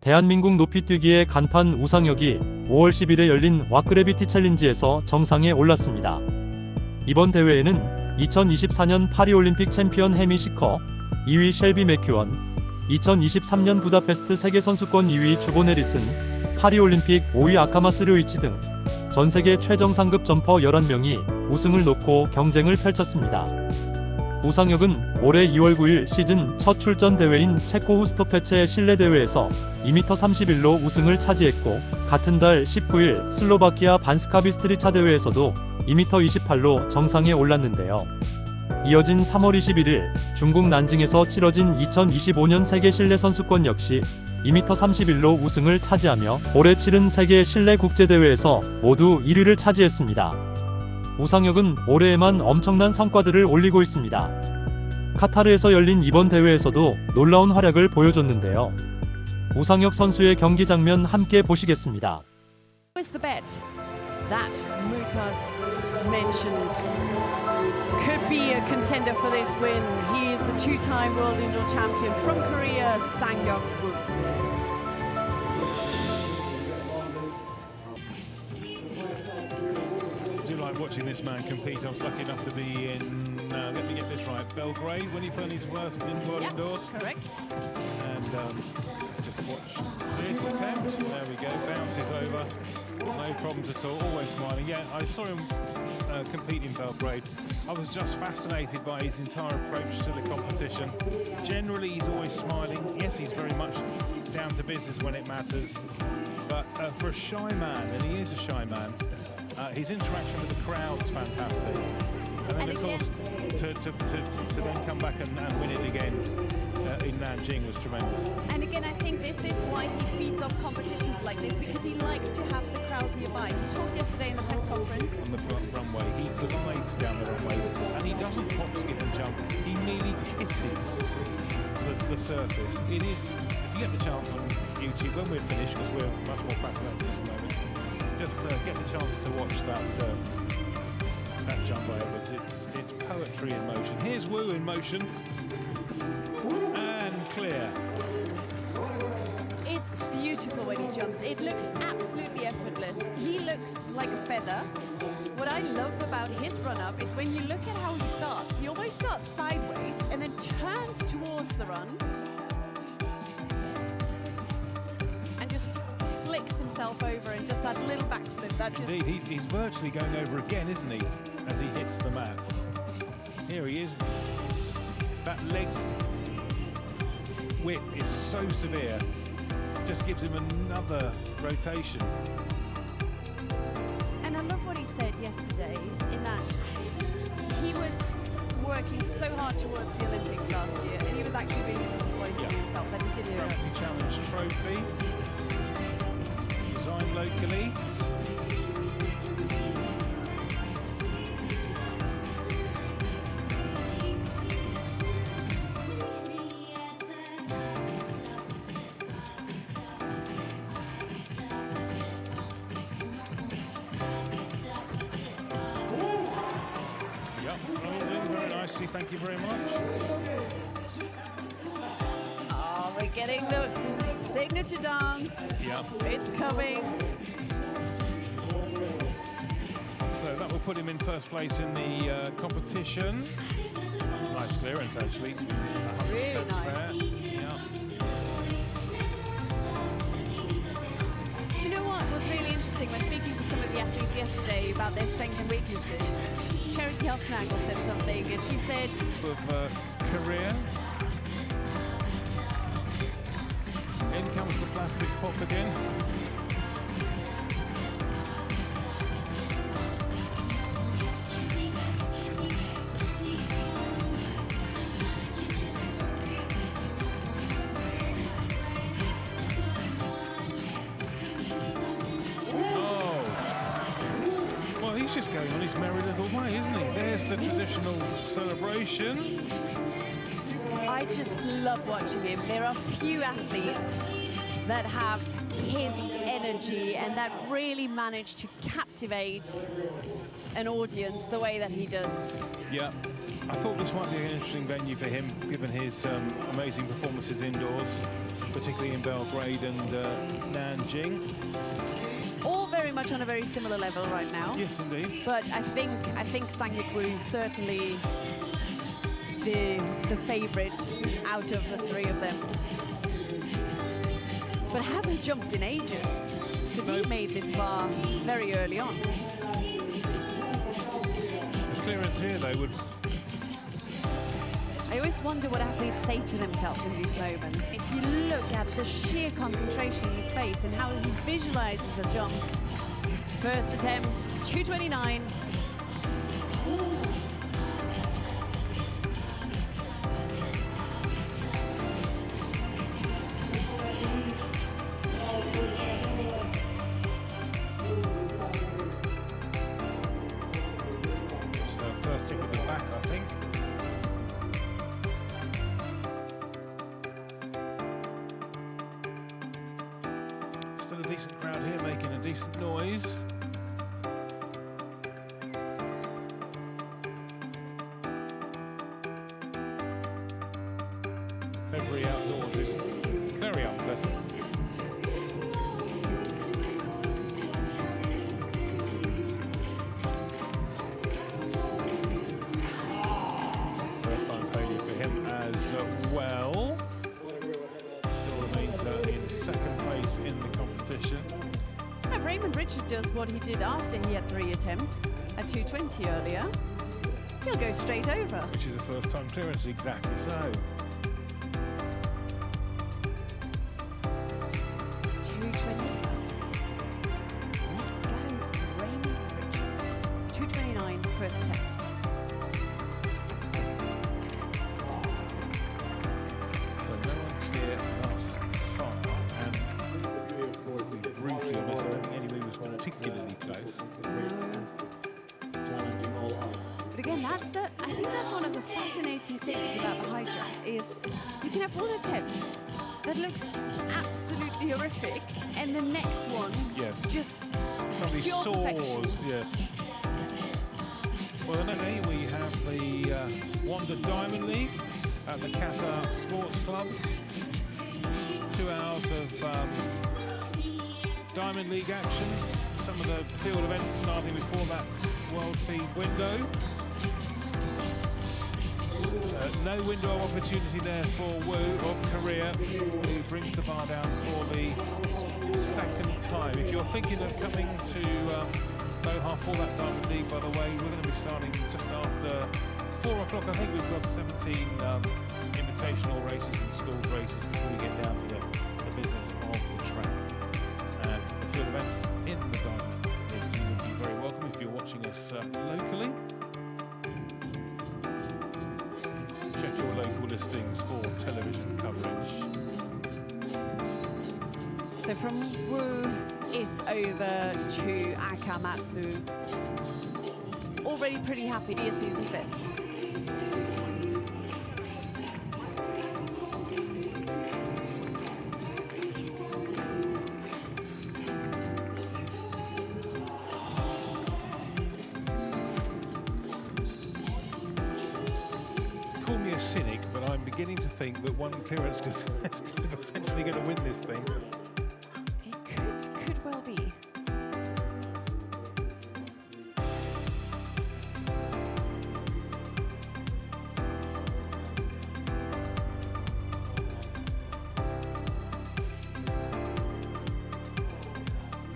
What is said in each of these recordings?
대한민국 높이뛰기의 간판 우상혁이 5월 10일에 열린 그래비티 챌린지에서 정상에 올랐습니다. 이번 대회에는 2024년 파리올림픽 챔피언 해미 시커, 2위 셸비 맥큐언, 2023년 부다페스트 세계선수권 2위 주보 내리슨, 파리올림픽 5위 아카마스 료이치 등 전세계 최정상급 점퍼 11명이 우승을 놓고 경쟁을 펼쳤습니다. 우상혁은 올해 2월 9일 시즌 첫 출전 대회인 체코 후스토페체의 실내 대회에서 2m31로 우승을 차지했고, 같은 달 19일 슬로바키아 반스카비스트리차 대회에서도 2m28로 정상에 올랐는데요. 이어진 3월 21일 중국 난징에서 치러진 2025년 세계 실내 선수권 역시 2m31로 우승을 차지하며 올해 치른 세계 실내 국제대회에서 모두 1위를 차지했습니다. 우상혁은 올해에만 엄청난 성과들을 올리고 있습니다. 카타르에서 열린 이번 대회에서도 놀라운 활약을 보여줬는데요. 우상혁 선수의 경기 장면 함께 보시겠습니다. That Mutas mentioned could be a contender for this win. He is the two-time world indoor champion from Korea, Sang-hyuk-woo. I do like watching this man compete. I was lucky enough to be in, let me get this right, Belgrade when he put on his worst in world indoors. Correct. And just watch this attempt. There we go, bounces over. No problems at all, always smiling. Yeah, I saw him compete in Belgrade. I was just fascinated by his entire approach to the competition. Generally, he's always smiling. Yes, he's very much down to business when it matters. But for a shy man, and he is a shy man, his interaction with the crowd is fantastic. And then, of course, to then come back and win it again in Nanjing was tremendous. And again, I think this is why he feeds off competitions like this, because he likes to have the crowd nearby. He talked yesterday in the press conference. On the runway, he glides down the runway, and he doesn't hop, skip and jump. He merely kisses the surface. It is, if you get the chance on YouTube, when we're finished, because we're much more fascinated at the moment, just get the chance to watch that jump over. It's poetry in motion. Here's Wu in motion. And clear. It's beautiful when he jumps. It looks absolutely effortless. He looks like a feather. What I love about his run-up is when you look at how he starts, he almost starts sideways and then turns towards the run and just flicks himself over and does that little backflip. That just... Indeed, he's virtually going over again, isn't he, as he hits the mat. Here he is. That leg whip is so severe. Just gives him another rotation. And I love what he said yesterday in that he was working so hard towards the Olympics last year, and he was actually really disappointed in himself that he didn't. Gravity Challenge trophy, designed locally. Very nicely, thank you very much. Oh, we're getting the signature dance. Yep. It's coming. So that will put him in first place in the competition. Nice clearance, actually. Really nice. Fair. Yeah. Do you know what was really interesting when speaking to some of the athletes yesterday about their strengths and weaknesses? Charity Helfnagel said something, and she said, Of career. In comes the plastic pop again. He's just going on his merry little way, isn't he? There's the traditional celebration. I just love watching him. There are few athletes that have his energy and that really manage to captivate an audience the way that he does. Yeah, I thought this might be an interesting venue for him, given his amazing performances indoors. particularly in Belgrade and Nanjing. All very much on a very similar level right now. Yes, indeed. But I think Sang Yak-woo is certainly the favourite out of the three of them. But hasn't jumped in ages because he made this far very early on. The clearance here, though, would. I always wonder what athletes say to themselves in these moments. If you look at the sheer concentration in his face and how he visualizes the jump. First attempt, 2:29. So first hit with the back, I think. Still a decent crowd here making a decent noise. Every outdoors is very unpleasant. First time failure for him as well. Still remains in second place in the competition. Now, Raymond Richard does what he did after he had 3 attempts at 2:20 earlier. He'll go straight over. Which is a first time clearance, exactly so. 2:20. Let's go, Raymond Richards. 2:29, first attempt. So no one clear thus far, and to be brutally honest, I don't think anybody was particularly close. But again, I think that's one of the fascinating things about the high jump is you can have one attempt that looks absolutely horrific, and the next one Yes. just Somebody pure perfection. soars, yes. Well, then here we have the Wanda Diamond League at the Qatar Sports Club. 2 hours of Diamond League action. Some of the field events starting before that world feed window. No window of opportunity there for Wu of Korea, who brings the bar down for the second time. If you're thinking of coming to Doha for that Diamond League, by the way, we're going to be starting just after 4 o'clock. I think we've got 17 invitational races and schools races before we get down to the business of the track. And the field events in the Diamond League, you would be very welcome if you're watching us locally. Check your local listings for television coverage. So from Wu, it's over to Akamatsu. Already pretty happy to be a season's best. Call me a cynic, but I'm beginning to think that one clearance is potentially going to win this thing. It could well be.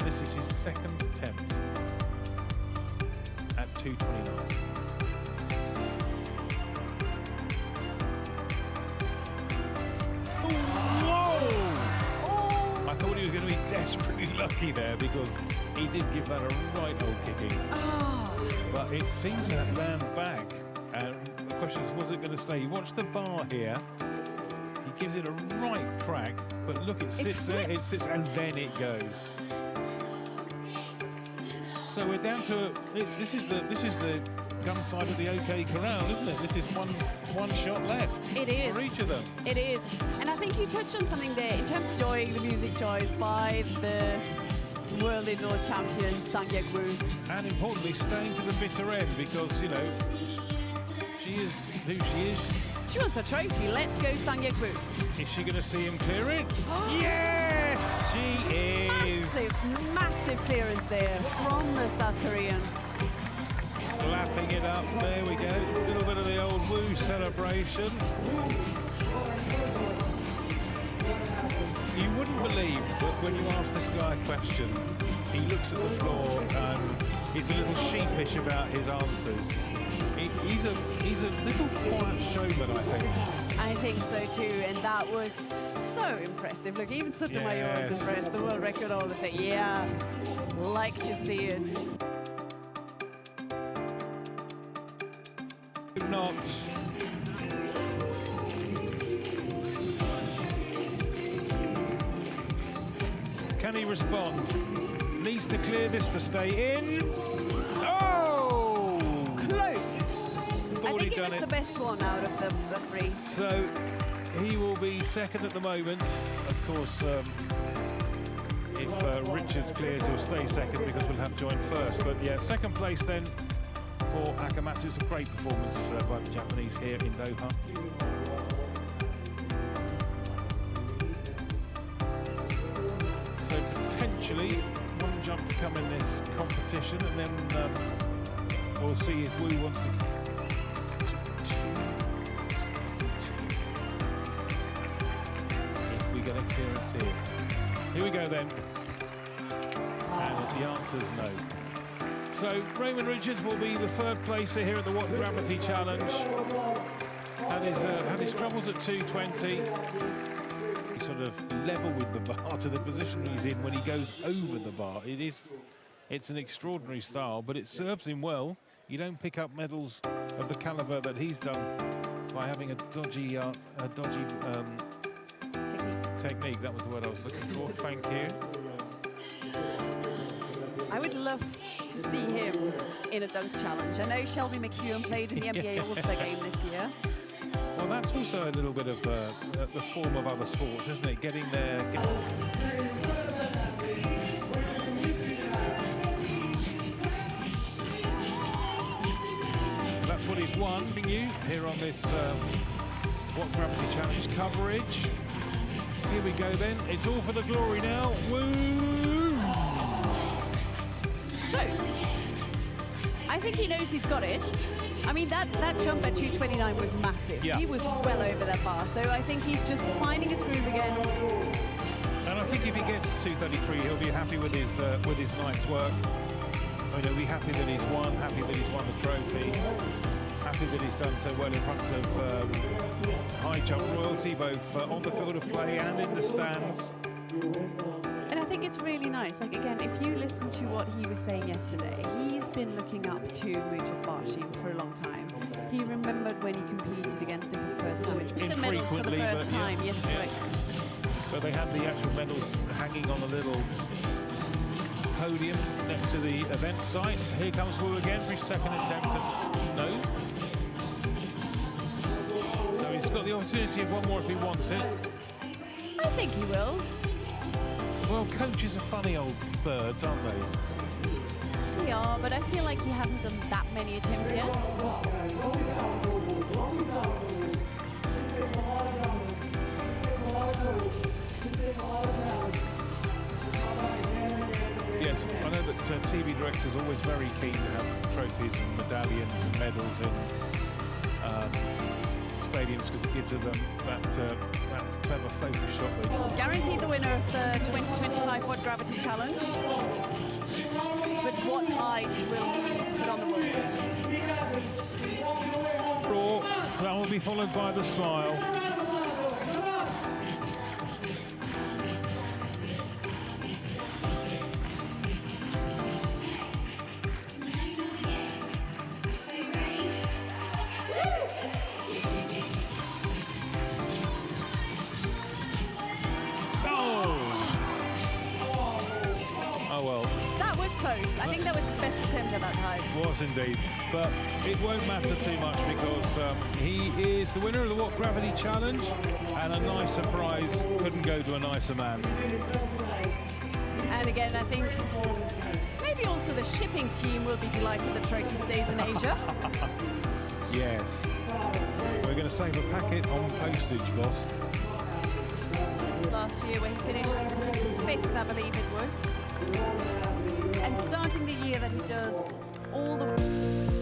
This is his second attempt at 2:29. I thought he was going to be desperately lucky there because he did give that a right old kicking. But it seemed to have ran back. And the question is, was it going to stay? You watch the bar here. He gives it a right crack, but look, it sits there, it sits, and then it goes. So we're down to this is the gunfight of the OK Corral, isn't it? This is one shot left. It is. For each of them. It is. And I think you touched on something there in terms of enjoying the music choice by the world indoor champion, Sang Yak-woo. And importantly, staying to the bitter end because, you know, she is who she is. She wants a trophy. Let's go, Sang-Yekbu. Is she going to see him clear it? Yes, she is. Massive clearance there from the South Korean. Lapping it up. There we go. A little bit of the old woo celebration. You wouldn't believe that when you ask this guy a question, he looks at the floor and he's a little sheepish about his answers. He's a little quiet showman, I think. I think so too, and that was so impressive. Look, even Sotomayor was impressed. The world record holder said, yeah, like to see it. Not. Can he respond? Needs to clear this to stay in. Oh! Close. I think it was done the best one out of the three. So he will be second at the moment. Of course, if Richards clears, he'll stay second because we'll have joined first. But yeah, second place then for Akamatsu. It's a great performance by the Japanese here in Doha. So potentially one jump to come in this competition, and then we'll see if Wu wants to. If we get a clearance here. Here we go then. And the answer's no. So Raymond Richards will be the third placer here at the What Gravity Challenge. Had his troubles at 220. He's sort of level with the bar to the position he's in when he goes over the bar. It's an extraordinary style, but it serves him well. You don't pick up medals of the caliber that he's done by having a dodgy technique. That was the word I was looking for. Thank you. I would love to see him in a dunk challenge. I know Shelby McEwen played in the NBA All-Star game this year. Well, that's also a little bit of the form of other sports, isn't it? Getting there. That's what he's won. You here on this What Gravity Challenge coverage. Here we go then. It's all for the glory now. Woo! Close. I think he knows he's got it. I mean, that jump at 229 was massive. Yeah. He was well over that bar. So I think he's just finding his groove again. And I think if he gets 233, he'll be happy with his night's work. I mean, he'll be happy that he's won, happy that he's won the trophy, happy that he's done so well in front of high jump royalty, both on the field of play and in the stands. And I think it's really nice. Like, again, if you listen to what he was saying yesterday, he's been looking up to Muchas Barshim for a long time. He remembered when he competed against him for the first time. It's the medals for the first time. Yeah. Yes, correct. But they had the actual medals hanging on a little podium next to the event site. Here comes Wu again for his second attempt. No. So he's got the opportunity of one more if he wants it. I think he will. Well, coaches are funny old birds, aren't they? They are, but I feel like he hasn't done that many attempts yet. Yes, I know that TV directors are always very keen to have trophies and medallions and medals in stadiums because it gives them that clever focus shot. Guaranteed the winner of the 2025 What Gravity Challenge. But what height will he put on the board? Draw, that will be followed by the smile. Close. I think that was his best attempt at that height. Was indeed, but it won't matter too much because he is the winner of the What Gravity Challenge, and a nicer prize couldn't go to a nicer man. And again, I think maybe also the shipping team will be delighted the trophy stays in Asia. Yes. We're going to save a packet on postage, boss. Last year where he finished 5th, I believe it was. And starting the year that he does all the